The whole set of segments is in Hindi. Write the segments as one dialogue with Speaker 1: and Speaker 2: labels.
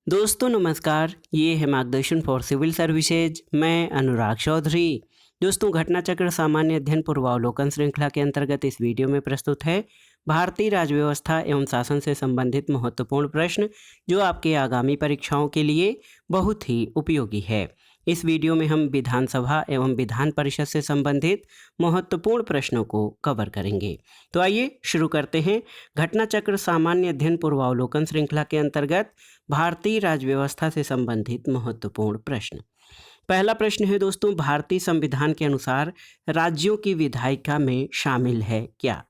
Speaker 1: दोस्तों नमस्कार, ये है मार्गदर्शन फॉर सिविल सर्विसेज। मैं अनुराग चौधरी। दोस्तों, घटना चक्र सामान्य अध्ययन पूर्वावलोकन श्रृंखला के अंतर्गत इस वीडियो में प्रस्तुत है भारतीय राज्य व्यवस्था एवं शासन से संबंधित महत्वपूर्ण प्रश्न जो आपके आगामी परीक्षाओं के लिए बहुत ही उपयोगी है। इस वीडियो में हम विधानसभा एवं विधान परिषद से संबंधित महत्वपूर्ण प्रश्नों को कवर करेंगे। तो आइए शुरू करते हैं। घटना चक्र सामान्य अध्ययन पूर्वावलोकन श्रृंखला के अंतर्गत भारतीय राज्य व्यवस्था से संबंधित महत्वपूर्ण प्रश्न। पहला प्रश्न है दोस्तों, भारतीय संविधान के अनुसार राज्यों की विधायिका में शामिल है क्या?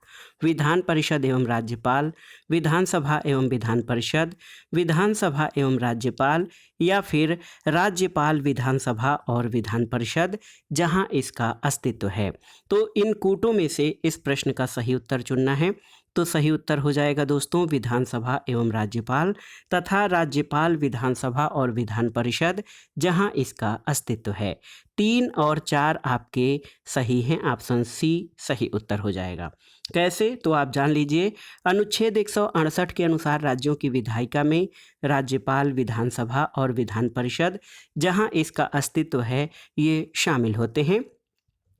Speaker 1: विधान परिषद एवं राज्यपाल, विधानसभा एवं विधान परिषद, विधानसभा एवं राज्यपाल, या फिर राज्यपाल, विधानसभा और विधान परिषद जहां इसका अस्तित्व है। तो इन कूटों में से इस प्रश्न का सही उत्तर चुनना है। तो सही उत्तर हो जाएगा दोस्तों विधानसभा एवं राज्यपाल तथा राज्यपाल, विधानसभा और विधान परिषद जहां इसका अस्तित्व है। 3 और 4 आपके सही हैं। ऑप्शन सी सही उत्तर हो जाएगा। कैसे? तो आप जान लीजिए। अनुच्छेद 168 के अनुसार राज्यों की विधायिका में राज्यपाल, विधानसभा और विधान परिषद जहां इसका अस्तित्व है ये शामिल होते हैं।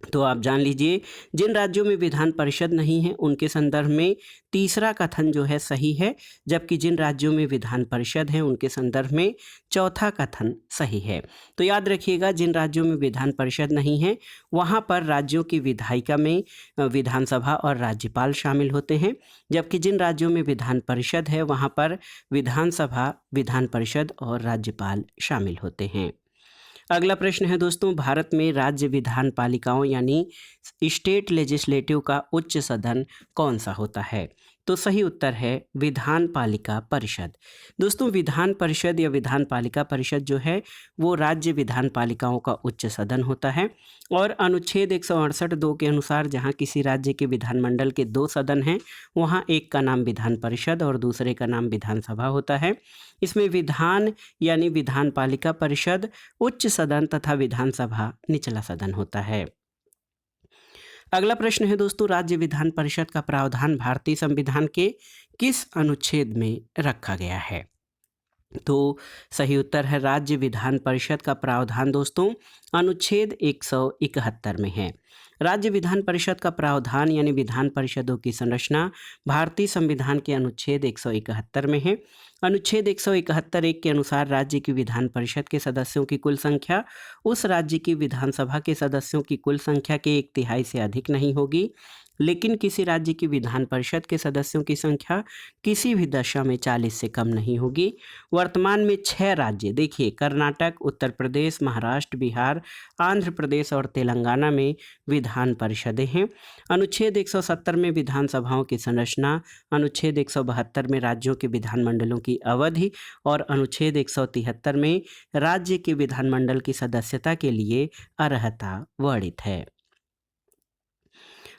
Speaker 1: तो आप जान लीजिए, जिन राज्यों में विधान परिषद नहीं है उनके संदर्भ में तीसरा कथन जो है सही है, जबकि जिन राज्यों में विधान परिषद है उनके संदर्भ में चौथा कथन सही है। तो याद रखिएगा, जिन राज्यों में विधान परिषद नहीं है वहाँ पर राज्यों की विधायिका में विधानसभा और राज्यपाल शामिल होते हैं, जबकि जिन राज्यों में विधान परिषद है वहाँ पर विधानसभा, विधान परिषद और राज्यपाल शामिल होते हैं। अगला प्रश्न है दोस्तों, भारत में राज्य विधान पालिकाओं यानी स्टेट लेजिस्लेटिव का उच्च सदन कौन सा होता है? तो सही उत्तर है विधान पालिका परिषद। दोस्तों, विधान परिषद या विधान पालिका परिषद जो है वो राज्य विधान पालिकाओं का उच्च सदन होता है। और अनुच्छेद 168(2) के अनुसार जहां किसी राज्य के विधानमंडल के 2 सदन हैं वहां एक का नाम विधान परिषद और दूसरे का नाम विधानसभा होता है। इसमें विधान यानी विधान पालिका परिषद उच्च सदन तथा विधानसभा निचला सदन होता है। अगला प्रश्न है दोस्तों, राज्य विधान परिषद का प्रावधान भारतीय संविधान के किस अनुच्छेद में रखा गया है? तो सही उत्तर है राज्य विधान परिषद का प्रावधान दोस्तों अनुच्छेद 171 में है। राज्य विधान परिषद का प्रावधान यानी विधान परिषदों की संरचना भारतीय संविधान के अनुच्छेद 171 में है। अनुच्छेद 171(1) के अनुसार राज्य की विधान परिषद के सदस्यों की कुल संख्या उस राज्य की विधानसभा के सदस्यों की कुल संख्या के 1/3 से अधिक नहीं होगी, लेकिन किसी राज्य की विधान परिषद के सदस्यों की संख्या किसी भी दशा में 40 से कम नहीं होगी। वर्तमान में 6 राज्य देखिए, कर्नाटक, उत्तर प्रदेश, महाराष्ट्र, बिहार, आंध्र प्रदेश और तेलंगाना में विधान परिषदें हैं। अनुच्छेद 170 में विधानसभाओं की संरचना, अनुच्छेद 172 में राज्यों के विधानमंडलों की अवधि और अनुच्छेद 173 में राज्य के विधानमंडल की सदस्यता के लिए अर्हता वर्णित है।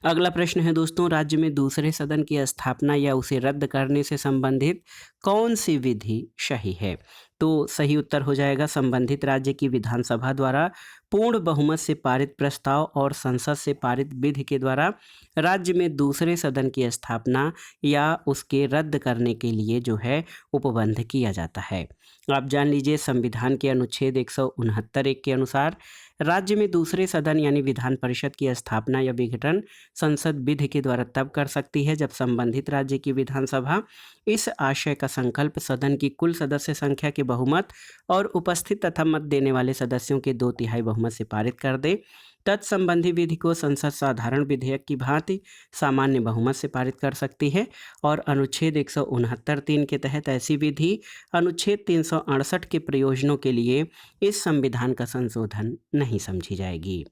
Speaker 1: अगला प्रश्न है दोस्तों, राज्य में दूसरे सदन की स्थापना या उसे रद्द करने से संबंधित कौन सी विधि सही है? तो सही उत्तर हो जाएगा संबंधित राज्य की विधानसभा द्वारा पूर्ण बहुमत से पारित प्रस्ताव और संसद से पारित विधि के द्वारा राज्य में दूसरे सदन की स्थापना या उसके रद्द करने के लिए जो है उपबंध किया जाता है। आप जान लीजिए, संविधान के अनुच्छेद 169(1) के अनुसार राज्य में दूसरे सदन यानी विधान परिषद की स्थापना या विघटन संसद विधि के द्वारा तब कर सकती है जब संबंधित राज्य की विधानसभा इस आशय का संकल्प सदन की कुल सदस्य संख्या के बहुमत और उपस्थित तथा मत देने वाले सदस्यों के 2/3 बहुमत से पारित कर दे। तत्संबंधी विधि को संसद साधारण विधेयक की भांति सामान्य बहुमत से पारित कर सकती है और अनुच्छेद 169(3) के तहत ऐसी विधि अनुच्छेद 368 के प्रयोजनों के लिए इस संविधान का संशोधन नहीं समझी जाएगी।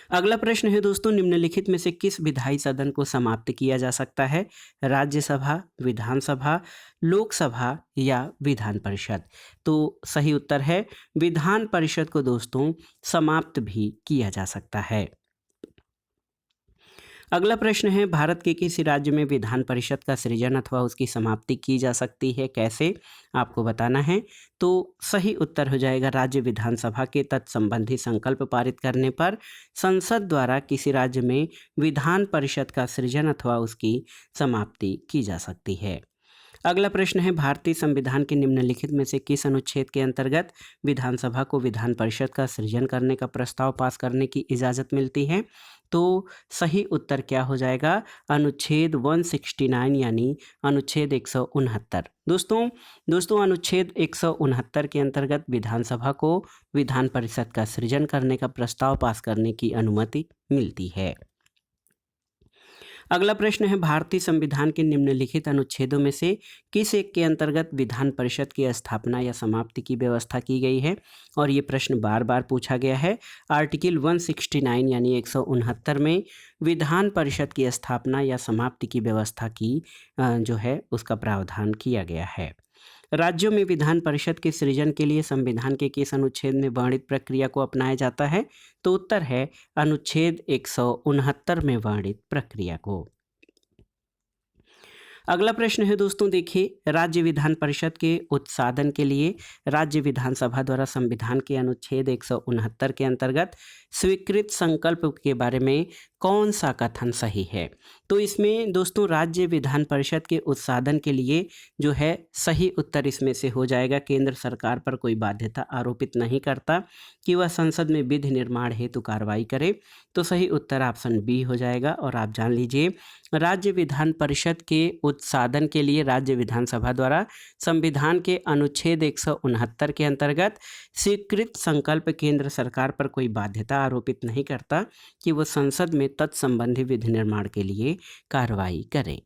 Speaker 1: अगला प्रश्न है दोस्तों, निम्नलिखित में से किस विधायी सदन को समाप्त किया जा सकता है? राज्यसभा, विधानसभा, लोकसभा या विधान परिषद? तो सही उत्तर है विधान परिषद को दोस्तों समाप्त भी किया जा सकता है। अगला प्रश्न है, भारत के किसी राज्य में विधान परिषद का सृजन अथवा उसकी समाप्ति की जा सकती है, कैसे? आपको बताना है। तो सही उत्तर हो जाएगा राज्य विधानसभा के तत्संबंधी संकल्प पारित करने पर संसद द्वारा किसी राज्य में विधान परिषद का सृजन अथवा उसकी समाप्ति की जा सकती है। अगला प्रश्न है, भारतीय संविधान के निम्नलिखित में से किस अनुच्छेद के अंतर्गत विधानसभा को विधान परिषद का सृजन करने का प्रस्ताव पास करने की इजाज़त मिलती है? तो सही उत्तर क्या हो जाएगा? अनुच्छेद 169 यानी अनुच्छेद 169। दोस्तों अनुच्छेद 169 के अंतर्गत विधानसभा को विधान परिषद का सृजन करने का प्रस्ताव पास करने की अनुमति मिलती है। अगला प्रश्न है, भारतीय संविधान के निम्नलिखित अनुच्छेदों में से किस एक के अंतर्गत विधान परिषद की स्थापना या समाप्ति की व्यवस्था की गई है? और ये प्रश्न बार बार पूछा गया है। आर्टिकल 169 यानी 169 में विधान परिषद की स्थापना या समाप्ति की व्यवस्था की जो है उसका प्रावधान किया गया है। राज्यों में विधान परिषद के सृजन के लिए संविधान के किस अनुच्छेद में वर्णित प्रक्रिया को अपनाया जाता है? तो उत्तर है अनुच्छेद 169 में वर्णित प्रक्रिया को। अगला प्रश्न है दोस्तों, देखिए, राज्य विधान परिषद के उत्साधन के लिए राज्य विधानसभा द्वारा संविधान के अनुच्छेद 169 के अंतर्गत स्वीकृत संकल्प के बारे में कौन सा कथन सही है? तो इसमें दोस्तों राज्य विधान परिषद के उत्साधन के लिए जो है सही उत्तर इसमें से हो जाएगा, केंद्र सरकार पर कोई बाध्यता आरोपित नहीं करता कि वह संसद में विधि निर्माण हेतु कार्रवाई करे। तो सही उत्तर ऑप्शन बी हो जाएगा। और आप जान लीजिए, राज्य विधान परिषद के उत्साधन के लिए राज्य विधानसभा द्वारा संविधान के अनुच्छेद 169 के अंतर्गत स्वीकृत संकल्प केंद्र सरकार पर कोई बाध्यता आरोपित नहीं करता कि वह संसद में तत्संबंधी विधि निर्माण के लिए कार्रवाई करे।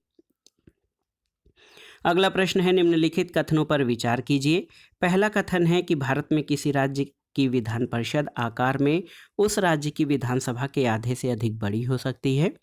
Speaker 1: अगला प्रश्न है, निम्नलिखित कथनों पर विचार कीजिए। पहला कथन है कि भारत में किसी राज्य की विधान परिषद आकार में उस राज्य की विधानसभा के आधे से अधिक बड़ी हो सकती है।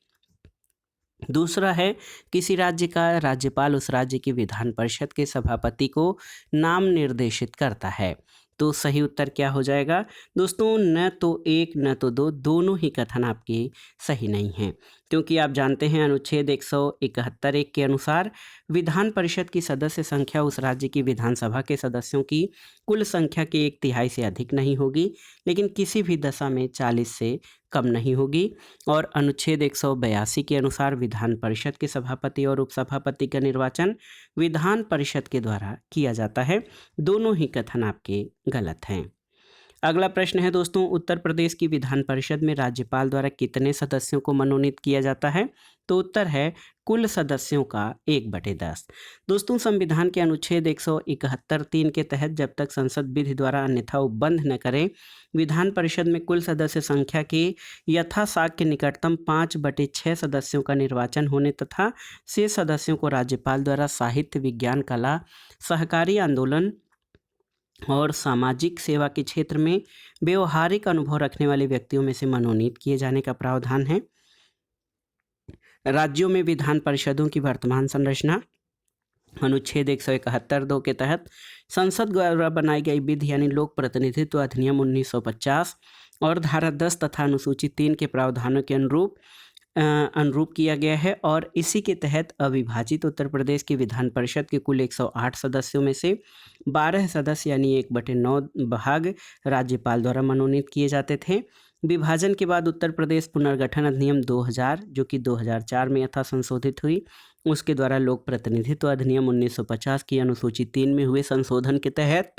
Speaker 1: दूसरा है, किसी राज्य का राज्यपाल उस राज्य की विधान परिषद के सभापति को नाम निर्देशित करता है। तो सही उत्तर क्या हो जाएगा? दोस्तों न तो एक न तो दो, दोनों ही कथन आपके सही नहीं हैं, क्योंकि आप जानते हैं अनुच्छेद 171 के अनुसार विधान परिषद की सदस्य संख्या उस राज्य की विधानसभा के सदस्यों की कुल संख्या के 1/3 से अधिक नहीं होगी, लेकिन किसी भी दशा में 40 से कम नहीं होगी। और अनुच्छेद 182 के अनुसार विधान परिषद के सभापति और उपसभापति का निर्वाचन विधान परिषद के द्वारा किया जाता है। दोनों ही कथन आपके गलत हैं। अगला प्रश्न है दोस्तों, उत्तर प्रदेश की विधान परिषद में राज्यपाल द्वारा कितने सदस्यों को मनोनीत किया जाता है? तो उत्तर है कुल सदस्यों का 1/10। दोस्तों संविधान के अनुच्छेद 171(3) के तहत जब तक संसद विधि द्वारा अन्यथा उपबंध न करे, विधान परिषद में कुल सदस्य संख्या के यथासाक्य निकटतम 5/6 सदस्यों का निर्वाचन होने तथा शेष सदस्यों को राज्यपाल द्वारा साहित्य, विज्ञान, कला, सहकारी आंदोलन और सामाजिक सेवा के क्षेत्र में व्यवहारिक अनुभव रखने वाले व्यक्तियों में से मनोनीत किए जाने का प्रावधान है। राज्यों में विधान परिषदों की वर्तमान संरचना अनुच्छेद 171(2) के तहत संसद द्वारा बनाई गई विधि यानी लोक प्रतिनिधित्व अधिनियम 1950 और धारा 10 तथा अनुसूची 3 के प्रावधानों के अनुरूप किया गया है। और इसी के तहत अविभाजित उत्तर प्रदेश की विधान परिषद के कुल 108 सदस्यों में से 12 सदस्य यानी 1/9 भाग राज्यपाल द्वारा मनोनीत किए जाते थे। विभाजन के बाद उत्तर प्रदेश पुनर्गठन अधिनियम 2000 जो कि 2004 में यथा संशोधित हुई, उसके द्वारा लोक प्रतिनिधित्व अधिनियम 1950 की अनुसूची 3 में हुए संशोधन के तहत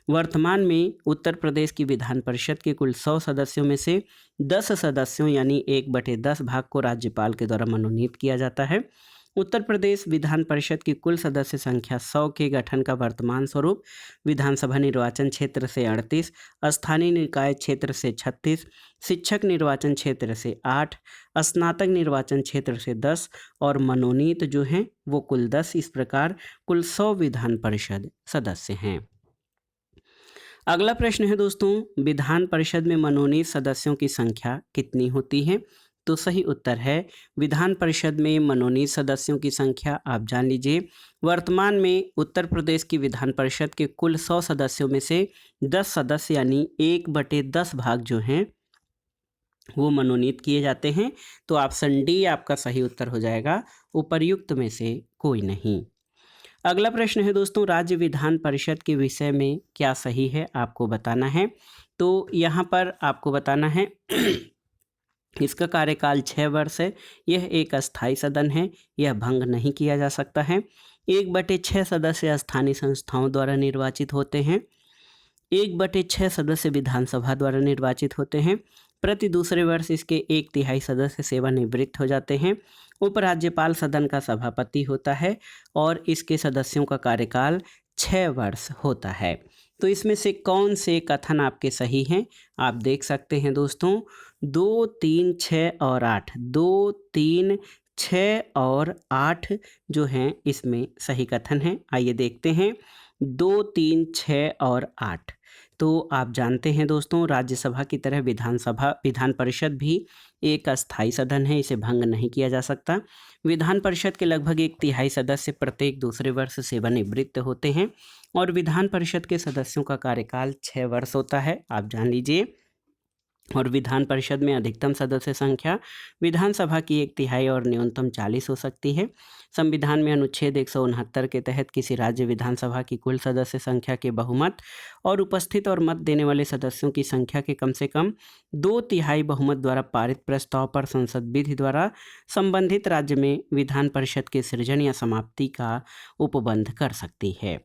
Speaker 1: वर्तमान में उत्तर प्रदेश की विधान परिषद के कुल 100 सदस्यों में से 10 सदस्यों यानी 1/10 भाग को राज्यपाल के द्वारा मनोनीत किया जाता है। उत्तर प्रदेश विधान परिषद की कुल सदस्य संख्या 100 के गठन का वर्तमान स्वरूप विधानसभा निर्वाचन क्षेत्र से 38, स्थानीय निकाय क्षेत्र से 36, शिक्षक निर्वाचन क्षेत्र से 8, स्नातक निर्वाचन क्षेत्र से 10 और मनोनीत जो हैं वो कुल 10। इस प्रकार कुल 100 विधान परिषद सदस्य हैं। अगला प्रश्न है दोस्तों, विधान परिषद में मनोनीत सदस्यों की संख्या कितनी होती है? तो सही उत्तर है विधान परिषद में मनोनीत सदस्यों की संख्या आप जान लीजिए, वर्तमान में उत्तर प्रदेश की विधान परिषद के कुल 100 सदस्यों में से 10 सदस्य यानी 1/10 भाग जो हैं वो मनोनीत किए जाते हैं। तो ऑप्शन डी आपका सही उत्तर हो जाएगा, उपर्युक्त में से कोई नहीं। अगला प्रश्न है दोस्तों, राज्य विधान परिषद के विषय में क्या सही है आपको बताना है। तो यहाँ पर आपको बताना है इसका कार्यकाल 6 वर्ष है, यह एक अस्थायी सदन है, यह भंग नहीं किया जा सकता है, 1/6 सदस्य स्थानीय संस्थाओं द्वारा निर्वाचित होते हैं। 1/6 सदस्य विधानसभा द्वारा निर्वाचित होते हैं। प्रति दूसरे वर्ष इसके 1/3 सदस्य सेवानिवृत्त हो जाते हैं। उपराज्यपाल सदन का सभापति होता है और इसके सदस्यों का कार्यकाल 6 वर्ष होता है। तो इसमें से कौन से कथन आपके सही हैं? आप देख सकते हैं दोस्तों, 2, 3, 6 और 8, 2, 3, 6 और 8 जो हैं इसमें सही कथन हैं। आइए देखते हैं 2, 3, 6 और 8। तो आप जानते हैं दोस्तों, राज्यसभा की तरह विधान परिषद भी एक अस्थायी सदन है, इसे भंग नहीं किया जा सकता। विधान परिषद के लगभग 1/3 सदस्य प्रत्येक दूसरे वर्ष सेवानिवृत्त होते हैं और विधान परिषद के सदस्यों का कार्यकाल 6 वर्ष होता है, आप जान लीजिए। और विधान परिषद में अधिकतम सदस्य संख्या विधानसभा की 1/3 और न्यूनतम 40 हो सकती है। संविधान में अनुच्छेद 169 के तहत किसी राज्य विधानसभा की कुल सदस्य संख्या के बहुमत और उपस्थित और मत देने वाले सदस्यों की संख्या के कम से कम 2/3 बहुमत द्वारा पारित प्रस्ताव पर संसद विधि द्वारा संबंधित राज्य में विधान परिषद के सृजन या समाप्ति का उपबंध कर सकती है।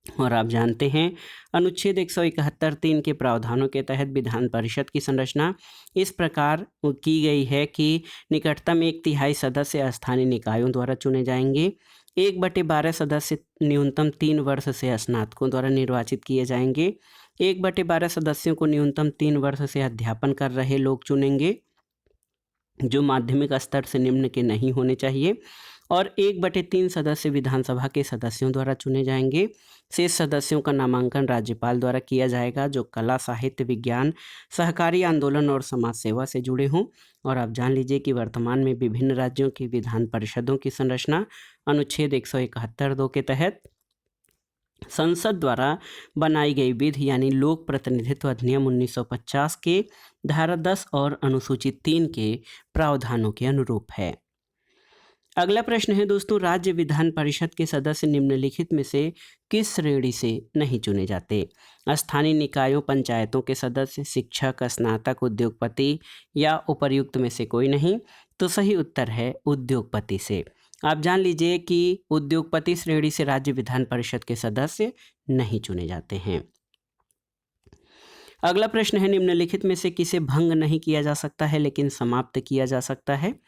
Speaker 1: और आप जानते हैं, अनुच्छेद 171(3) के प्रावधानों के तहत विधान परिषद की संरचना इस प्रकार की गई है कि निकटतम 1/3 सदस्य स्थानीय निकायों द्वारा चुने जाएंगे। 1/12 सदस्य न्यूनतम 3 वर्ष से स्नातकों द्वारा निर्वाचित किए जाएंगे। 1/12 सदस्यों को न्यूनतम 3 वर्ष से अध्यापन कर रहे लोग चुनेंगे जो माध्यमिक स्तर से निम्न के नहीं होने चाहिए। और 1/3 सदस्य विधानसभा के सदस्यों द्वारा चुने जाएंगे। शेष सदस्यों का नामांकन राज्यपाल द्वारा किया जाएगा जो कला, साहित्य, विज्ञान, सहकारी आंदोलन और समाज सेवा से जुड़े हों। और आप जान लीजिए कि वर्तमान में विभिन्न राज्यों की विधान परिषदों की संरचना अनुच्छेद 171(2) के तहत संसद द्वारा बनाई गई विधि यानी लोक प्रतिनिधित्व अधिनियम 1950 के धारा 10 और अनुसूची 3 के प्रावधानों के अनुरूप है। अगला प्रश्न है दोस्तों, राज्य विधान परिषद के सदस्य निम्नलिखित में से किस श्रेणी से नहीं चुने जाते? स्थानीय निकायों, पंचायतों के सदस्य, शिक्षक, स्नातक, उद्योगपति या उपर्युक्त में से कोई नहीं। तो सही उत्तर है उद्योगपति से। आप जान लीजिए कि उद्योगपति श्रेणी से राज्य विधान परिषद के सदस्य नहीं चुने जाते हैं। अगला प्रश्न है, निम्नलिखित में से किसे भंग नहीं किया जा सकता है लेकिन समाप्त किया जा सकता है?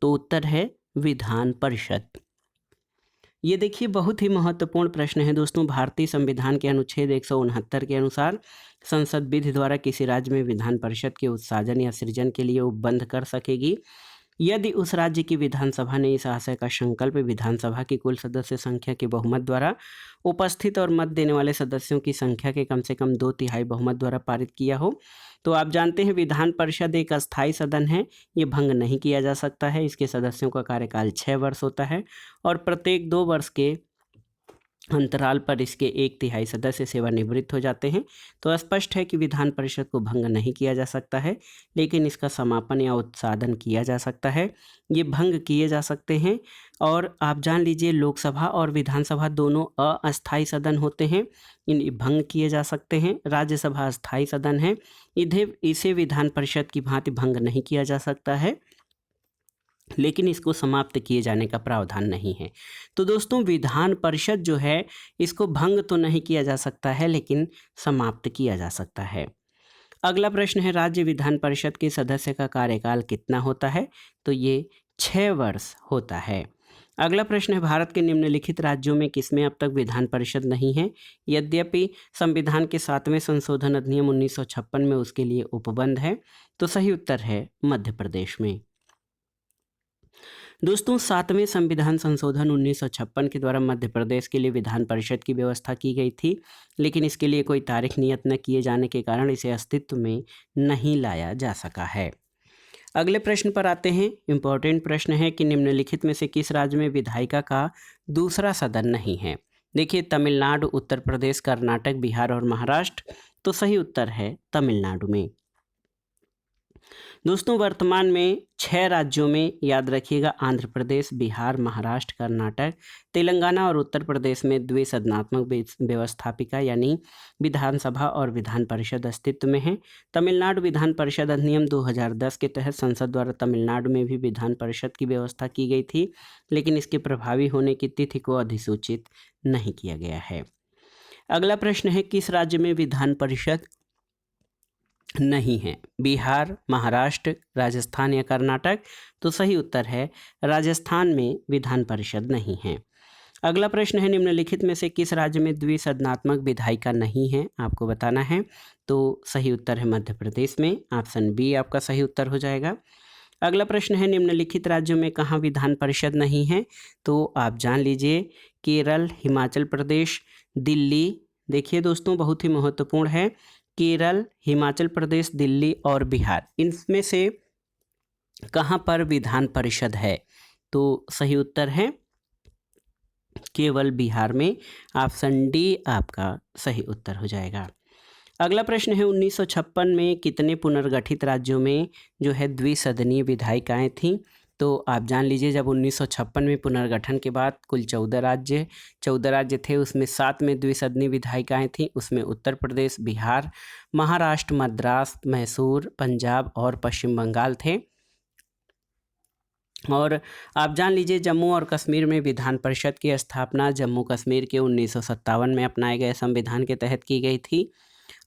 Speaker 1: तो उत्तर है विधान परिषद। ये देखिए बहुत ही महत्वपूर्ण प्रश्न है दोस्तों। भारतीय संविधान के अनुच्छेद 169 के अनुसार संसद विधि द्वारा किसी राज्य में विधान परिषद के उत्साजन या सृजन के लिए उपबंध कर सकेगी यदि उस राज्य की विधानसभा ने इस आशय का संकल्प विधानसभा की कुल सदस्य संख्या के बहुमत द्वारा उपस्थित और मत देने वाले सदस्यों की संख्या के कम से कम 2/3 बहुमत द्वारा पारित किया हो। तो आप जानते हैं विधान परिषद एक अस्थायी सदन है, ये भंग नहीं किया जा सकता है। इसके सदस्यों का कार्यकाल 6 वर्ष होता है और प्रत्येक 2 वर्ष के अंतराल पर इसके 1/3 सदस्य सेवानिवृत्त हो जाते हैं। तो स्पष्ट है कि विधान परिषद को भंग नहीं किया जा सकता है लेकिन इसका समापन या उत्साधन किया जा सकता है। ये भंग किए जा सकते हैं। और आप जान लीजिए लोकसभा और विधानसभा दोनों अस्थायी सदन होते हैं, इन भंग किए जा सकते हैं। राज्यसभा अस्थायी सदन है, इसे विधान परिषद की भांति भंग नहीं किया जा सकता है लेकिन इसको समाप्त किए जाने का प्रावधान नहीं है। तो दोस्तों विधान परिषद जो है इसको भंग तो नहीं किया जा सकता है लेकिन समाप्त किया जा सकता है। अगला प्रश्न है, राज्य विधान परिषद के सदस्य का कार्यकाल कितना होता है? तो ये 6 वर्ष होता है। अगला प्रश्न है, भारत के निम्नलिखित राज्यों में किसमें अब तक विधान परिषद नहीं है यद्यपि संविधान के 7वें संशोधन अधिनियम 1956 में उसके लिए उपबंध है? तो सही उत्तर है मध्य प्रदेश में। दोस्तों 7वें संविधान संशोधन 1956 के द्वारा मध्य प्रदेश के लिए विधान परिषद की व्यवस्था की गई थी लेकिन इसके लिए कोई तारीख नियत न किए जाने के कारण इसे अस्तित्व में नहीं लाया जा सका है। अगले प्रश्न पर आते हैं। इम्पोर्टेंट प्रश्न है कि निम्नलिखित में से किस राज्य में विधायिका का दूसरा सदन नहीं है? देखिए तमिलनाडु, उत्तर प्रदेश, कर्नाटक, बिहार और महाराष्ट्र। तो सही उत्तर है तमिलनाडु में। दोस्तों वर्तमान में 6 राज्यों में याद रखिएगा, आंध्र प्रदेश, बिहार, महाराष्ट्र, कर्नाटक, तेलंगाना और उत्तर प्रदेश में द्विसदनात्मक व्यवस्थापिका यानी विधानसभा और विधान परिषद अस्तित्व में है। तमिलनाडु विधान परिषद अधिनियम 2010 के तहत संसद द्वारा तमिलनाडु में भी विधान परिषद की व्यवस्था की गई थी, लेकिन इसके प्रभावी होने की तिथि को अधिसूचित नहीं किया गया है। अगला प्रश्न है, किस राज्य में विधान परिषद नहीं है? बिहार, महाराष्ट्र, राजस्थान या कर्नाटक? तो सही उत्तर है राजस्थान में विधान परिषद नहीं है। अगला प्रश्न है, निम्नलिखित में से किस राज्य में द्विसदनात्मक विधायिका नहीं है? आपको बताना है। तो सही उत्तर है मध्य प्रदेश में, ऑप्शन बी आपका सही उत्तर हो जाएगा। अगला प्रश्न है, निम्नलिखित राज्यों में कहाँ विधान परिषद नहीं है? तो आप जान लीजिए, केरल, हिमाचल प्रदेश, दिल्ली। देखिए दोस्तों बहुत ही महत्वपूर्ण है, केरल, हिमाचल प्रदेश, दिल्ली और बिहार, इनमें से कहाँ पर विधान परिषद है? तो सही उत्तर है केवल बिहार में, ऑप्शन डी आपका सही उत्तर हो जाएगा। अगला प्रश्न है, 1956 में कितने पुनर्गठित राज्यों में जो है द्विसदनीय विधायिकाएं थीं? तो आप जान लीजिए, जब 1956 में पुनर्गठन के बाद कुल 14 राज्य थे, उसमें 7 में द्विसदनीय विधायिकाएं थीं। उसमें उत्तर प्रदेश, बिहार, महाराष्ट्र, मद्रास, मैसूर, पंजाब और पश्चिम बंगाल थे। और आप जान लीजिए, जम्मू और कश्मीर में विधान परिषद की स्थापना जम्मू कश्मीर के 1957 में अपनाए गए संविधान के तहत की गई थी।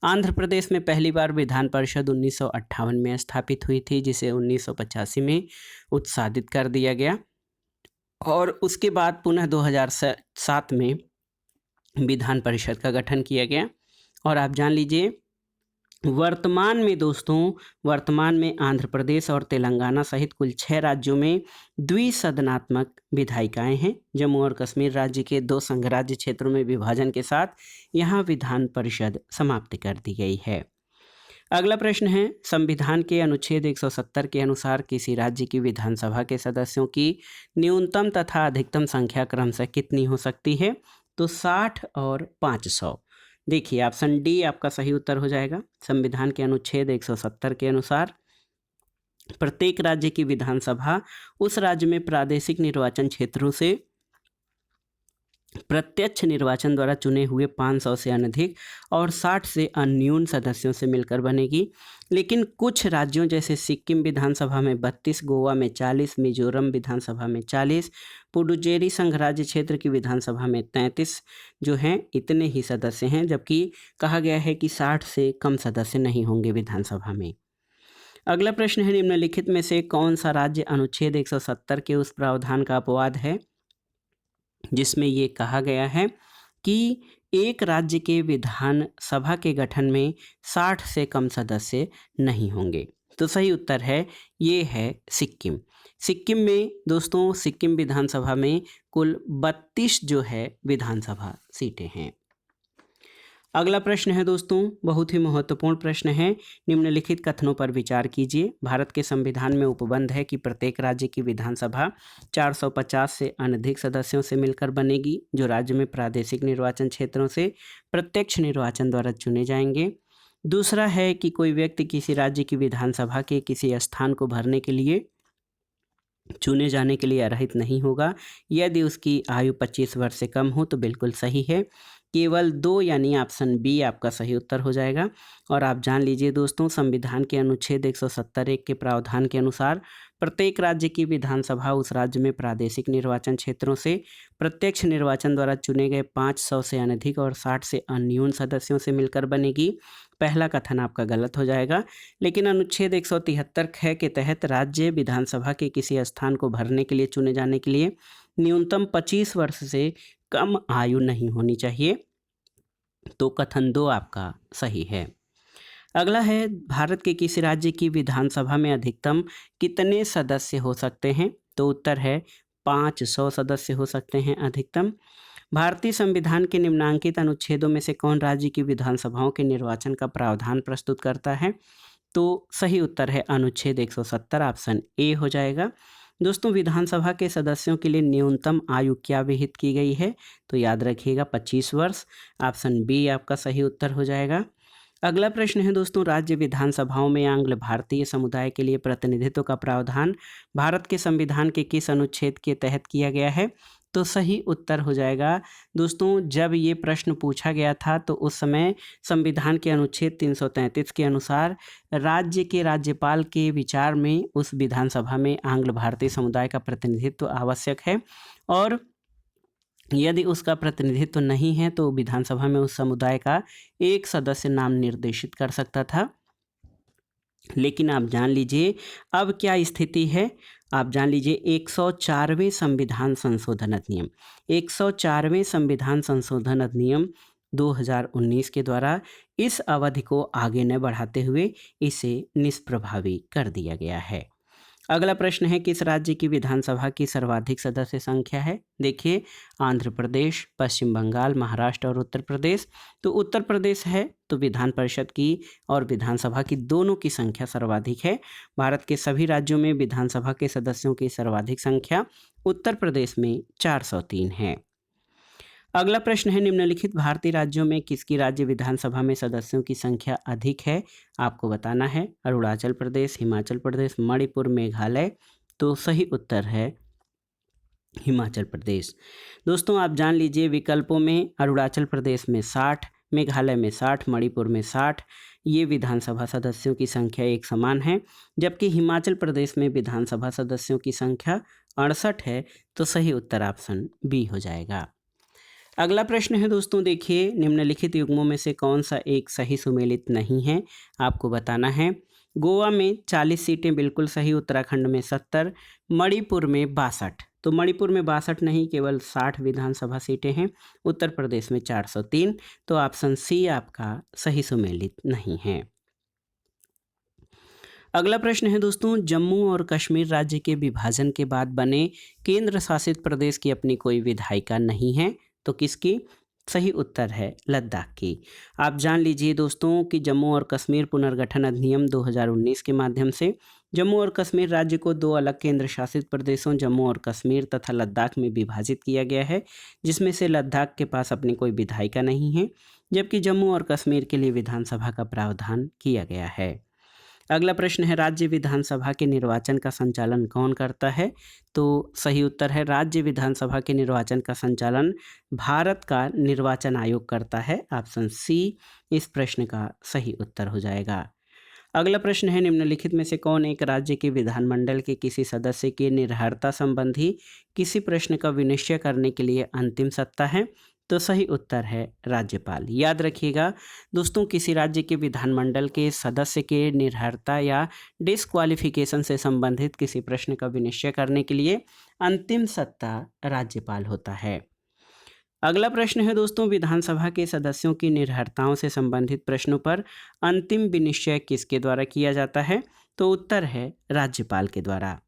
Speaker 1: आंध्र प्रदेश में पहली बार विधान परिषद 1958 में स्थापित हुई थी, जिसे 1985 में उत्साहित कर दिया गया और उसके बाद पुनः 2007 में विधान परिषद का गठन किया गया। और आप जान लीजिए, वर्तमान में आंध्र प्रदेश और तेलंगाना सहित कुल 6 राज्यों में द्विसदनात्मक विधायिकाएं हैं। जम्मू और कश्मीर राज्य के 2 संघराज्य क्षेत्रों में विभाजन के साथ यहां विधान परिषद समाप्त कर दी गई है। अगला प्रश्न है, संविधान के अनुच्छेद 170 के अनुसार किसी राज्य की विधानसभा के सदस्यों की न्यूनतम तथा अधिकतम संख्या क्रमशः कितनी हो सकती है? तो 60 और 500। देखिए ऑप्शन डी आपका सही उत्तर हो जाएगा। संविधान के अनुच्छेद 170 के अनुसार प्रत्येक राज्य की विधानसभा उस राज्य में प्रादेशिक निर्वाचन क्षेत्रों से प्रत्यक्ष निर्वाचन द्वारा चुने हुए 500 से अनधिक और 60 से अन्यून सदस्यों से मिलकर बनेगी। लेकिन कुछ राज्यों जैसे सिक्किम विधानसभा में 32, गोवा में 40, मिजोरम विधानसभा में 40, पुडुचेरी संघ राज्य क्षेत्र की विधानसभा में 33 जो हैं इतने ही सदस्य हैं, जबकि कहा गया है कि 60 से कम सदस्य नहीं होंगे विधानसभा में। अगला प्रश्न है, निम्नलिखित में से कौन सा राज्य अनुच्छेद 170 के उस प्रावधान का अपवाद है जिसमें ये कहा गया है कि एक राज्य के विधानसभा के गठन में 60 से कम सदस्य नहीं होंगे? तो सही उत्तर है, ये है सिक्किम। सिक्किम में दोस्तों, सिक्किम विधानसभा में कुल 32 जो है विधानसभा सीटें हैं। अगला प्रश्न है दोस्तों, बहुत ही महत्वपूर्ण प्रश्न है, निम्नलिखित कथनों पर विचार कीजिए। भारत के संविधान में उपबंध है कि प्रत्येक राज्य की विधानसभा 450 से अनधिक सदस्यों से मिलकर बनेगी, जो राज्य में प्रादेशिक निर्वाचन क्षेत्रों से प्रत्यक्ष निर्वाचन द्वारा चुने जाएंगे। दूसरा है कि कोई व्यक्ति किसी राज्य की विधानसभा के किसी स्थान को भरने के लिए चुने जाने के लिए अर्हित नहीं होगा यदि उसकी आयु 25 वर्ष से कम हो। तो बिल्कुल सही है, केवल 2 यानी ऑप्शन बी आपका सही उत्तर हो जाएगा। और आप जान लीजिए दोस्तों, संविधान के अनुच्छेद 170(1) के प्रावधान के अनुसार प्रत्येक राज्य की विधानसभा उस राज्य में प्रादेशिक निर्वाचन क्षेत्रों से प्रत्यक्ष निर्वाचन द्वारा चुने गए 500 से अनधिक और 60 से अन्यून सदस्यों से मिलकर बनेगी। पहला कथन आपका गलत हो जाएगा, लेकिन अनुच्छेद 173(ख) के तहत राज्य विधानसभा के किसी स्थान को भरने के लिए चुने जाने के लिए न्यूनतम 25 वर्ष से कम आयु नहीं होनी चाहिए। तो कथन 2 आपका सही है। अगला है, भारत के किसी राज्य की विधानसभा में अधिकतम कितने सदस्य हो सकते हैं? तो उत्तर है 500 सदस्य हो सकते हैं अधिकतम। भारतीय संविधान के निम्नांकित अनुच्छेदों में से कौन राज्य की विधानसभाओं के निर्वाचन का प्रावधान प्रस्तुत करता है? तो सही उत्तर है अनुच्छेद 170, ऑप्शन ए हो जाएगा। दोस्तों, विधानसभा के सदस्यों के लिए न्यूनतम आयु क्या विहित की गई है? तो याद रखिएगा 25 वर्ष, ऑप्शन बी आपका सही उत्तर हो जाएगा। अगला प्रश्न है दोस्तों, राज्य विधानसभाओं में आंग्ल भारतीय समुदाय के लिए प्रतिनिधित्व का प्रावधान भारत के संविधान के किस अनुच्छेद के तहत किया गया है? तो सही उत्तर हो जाएगा दोस्तों, जब ये प्रश्न पूछा गया था तो उस समय संविधान के अनुच्छेद 333 के अनुसार राज्य के राज्यपाल के विचार में उस विधानसभा में आंग्ल भारतीय समुदाय का प्रतिनिधित्व आवश्यक है, और यदि उसका प्रतिनिधित्व नहीं है तो विधानसभा में उस समुदाय का एक सदस्य नाम निर्देशित कर सकता था। लेकिन आप जान लीजिए अब क्या स्थिति है। आप जान लीजिए 104वें संविधान संशोधन अधिनियम 104वें संविधान संशोधन अधिनियम 2019 के द्वारा इस अवधि को आगे न बढ़ाते हुए इसे निष्प्रभावी कर दिया गया है। अगला प्रश्न है, किस राज्य की विधानसभा की सर्वाधिक सदस्य संख्या है? देखिए, आंध्र प्रदेश, पश्चिम बंगाल, महाराष्ट्र और उत्तर प्रदेश। तो उत्तर प्रदेश है तो विधान परिषद की और विधानसभा की दोनों की संख्या सर्वाधिक है। भारत के सभी राज्यों में विधानसभा के सदस्यों की सर्वाधिक संख्या उत्तर प्रदेश में 403 है। अगला प्रश्न है, निम्नलिखित भारतीय राज्यों में किसकी राज्य विधानसभा में सदस्यों की संख्या अधिक है? आपको बताना है। अरुणाचल प्रदेश, हिमाचल प्रदेश, मणिपुर, मेघालय। तो सही उत्तर है हिमाचल प्रदेश। दोस्तों आप जान लीजिए विकल्पों में अरुणाचल प्रदेश में 60, मेघालय में 60, मणिपुर में 60 ये विधानसभा सदस्यों की संख्या एक समान है, जबकि हिमाचल प्रदेश में विधानसभा सदस्यों की संख्या 68 है। तो सही उत्तर ऑप्शन बी हो जाएगा। अगला प्रश्न है दोस्तों, देखिए, निम्नलिखित युग्मों में से कौन सा एक सही सुमेलित नहीं है? आपको बताना है। गोवा में 40 सीटें बिल्कुल सही, उत्तराखंड में 70, मणिपुर में 62। तो मणिपुर में 62 नहीं, केवल 60 विधानसभा सीटें हैं। उत्तर प्रदेश में 403। तो ऑप्शन सी आपका सही सुमेलित नहीं है। अगला प्रश्न है दोस्तों, जम्मू और कश्मीर राज्य के विभाजन के बाद बने केंद्र शासित प्रदेश की अपनी कोई विधायिका नहीं है। तो किसकी? सही उत्तर है लद्दाख की। आप जान लीजिए दोस्तों कि जम्मू और कश्मीर पुनर्गठन अधिनियम 2019 के माध्यम से जम्मू और कश्मीर राज्य को दो अलग केंद्र शासित प्रदेशों जम्मू और कश्मीर तथा लद्दाख में विभाजित किया गया है, जिसमें से लद्दाख के पास अपनी कोई विधायिका नहीं है, जबकि जम्मू और कश्मीर के लिए विधानसभा का प्रावधान किया गया है। अगला प्रश्न है, राज्य विधानसभा के निर्वाचन का संचालन कौन करता है? तो सही उत्तर है राज्य विधानसभा के निर्वाचन का संचालन भारत का निर्वाचन आयोग करता है। ऑप्शन सी इस प्रश्न का सही उत्तर हो जाएगा। अगला प्रश्न है, निम्नलिखित में से कौन एक राज्य के विधानमंडल के किसी सदस्य की निर्भरता संबंधी किसी प्रश्न का विनिश्चय करने के लिए अंतिम सत्ता है? तो सही उत्तर है राज्यपाल। याद रखिएगा दोस्तों, किसी राज्य के विधानमंडल के सदस्य के निर्भरता या डिस्क्वालिफिकेशन से संबंधित किसी प्रश्न का विनिश्चय करने के लिए अंतिम सत्ता राज्यपाल होता है। अगला प्रश्न है दोस्तों, विधानसभा के सदस्यों की निर्भरताओं से संबंधित प्रश्नों पर अंतिम विनिश्चय किसके द्वारा किया जाता है? तो उत्तर है राज्यपाल के द्वारा।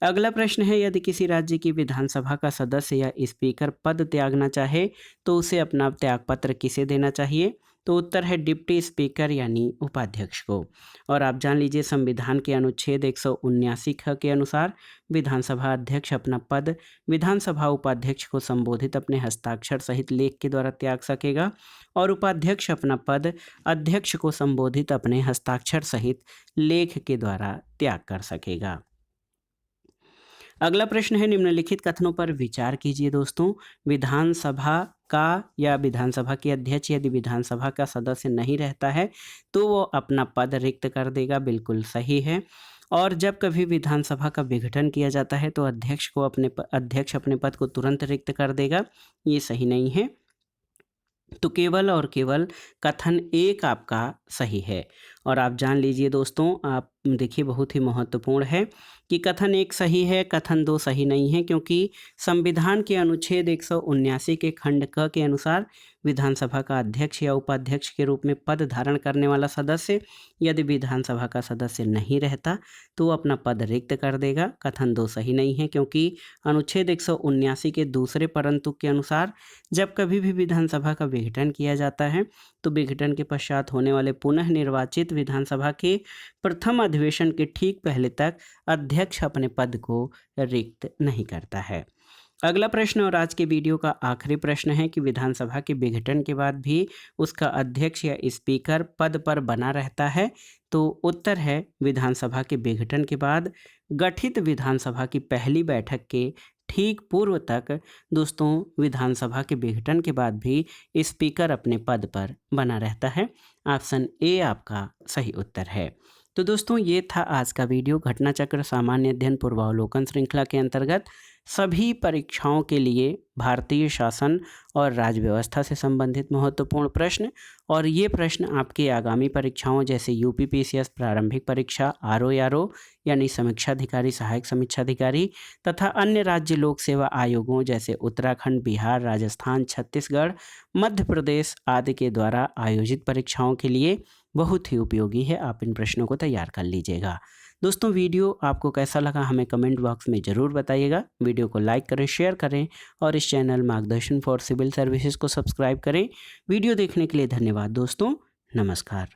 Speaker 1: अगला प्रश्न है, यदि किसी राज्य की विधानसभा का सदस्य या स्पीकर पद त्यागना चाहे तो उसे अपना त्यागपत्र किसे देना चाहिए? तो उत्तर है डिप्टी स्पीकर यानी उपाध्यक्ष को। और आप जान लीजिए संविधान के अनुच्छेद 179 ख के अनुसार विधानसभा अध्यक्ष अपना पद विधानसभा उपाध्यक्ष को संबोधित अपने हस्ताक्षर सहित लेख के द्वारा त्याग सकेगा, और उपाध्यक्ष अपना पद अध्यक्ष को संबोधित अपने हस्ताक्षर सहित लेख के द्वारा त्याग कर सकेगा। अगला प्रश्न है, निम्नलिखित कथनों पर विचार कीजिए दोस्तों। विधानसभा का या विधानसभा के अध्यक्ष यदि विधानसभा का सदस्य नहीं रहता है तो वो अपना पद रिक्त कर देगा, बिल्कुल सही है। और जब कभी विधानसभा का विघटन किया जाता है तो अध्यक्ष अपने पद को तुरंत रिक्त कर देगा, ये सही नहीं है। तो केवल और केवल कथन एक आपका सही है। और आप जान लीजिए दोस्तों, आप देखिए बहुत ही महत्वपूर्ण है कि कथन एक सही है, कथन दो सही नहीं है, क्योंकि संविधान के अनुच्छेद 179 के खंड क के अनुसार विधानसभा का अध्यक्ष या उपाध्यक्ष के रूप में पद धारण करने वाला सदस्य यदि विधानसभा का सदस्य नहीं रहता तो वो अपना पद रिक्त कर देगा। कथन दो सही नहीं है, क्योंकि अनुच्छेद 179 के दूसरे परंतु के अनुसार जब कभी भी विधानसभा का विघटन किया जाता है तो विघटन के पश्चात होने वाले पुनः निर्वाचित विधानसभा के प्रथम अधिवेशन के ठीक पहले तक अध्यक्ष अपने पद को रिक्त नहीं करता है। अगला प्रश्न और आज के वीडियो का आखिरी प्रश्न है कि विधानसभा के विघटन के बाद भी उसका अध्यक्ष या स्पीकर पद पर बना रहता है। तो उत्तर है विधानसभा के विघटन के बाद गठित विधानसभा की पहली बैठक के ठीक पूर्व तक दोस्तों विधानसभा के विघटन के बाद भी स्पीकर अपने पद पर बना रहता है। ऑप्शन ए आपका सही उत्तर है। तो दोस्तों ये था आज का वीडियो घटना चक्र सामान्य अध्ययन पूर्वावलोकन श्रृंखला के अंतर्गत सभी परीक्षाओं के लिए भारतीय शासन और राज्य व्यवस्था से संबंधित महत्वपूर्ण प्रश्न। और ये प्रश्न आपके आगामी परीक्षाओं जैसे यूपीपीसीएस प्रारंभिक परीक्षा, आरओ यानी समीक्षा अधिकारी, सहायक समीक्षा अधिकारी तथा अन्य राज्य लोक सेवा आयोगों जैसे उत्तराखंड, बिहार, राजस्थान, छत्तीसगढ़, मध्य प्रदेश आदि के द्वारा आयोजित परीक्षाओं के लिए बहुत ही उपयोगी है। आप इन प्रश्नों को तैयार कर लीजिएगा। दोस्तों वीडियो आपको कैसा लगा हमें कमेंट बॉक्स में ज़रूर बताइएगा। वीडियो को लाइक करें, शेयर करें और इस चैनल मार्गदर्शन फॉर सिविल सर्विसेज को सब्सक्राइब करें। वीडियो देखने के लिए धन्यवाद दोस्तों। नमस्कार।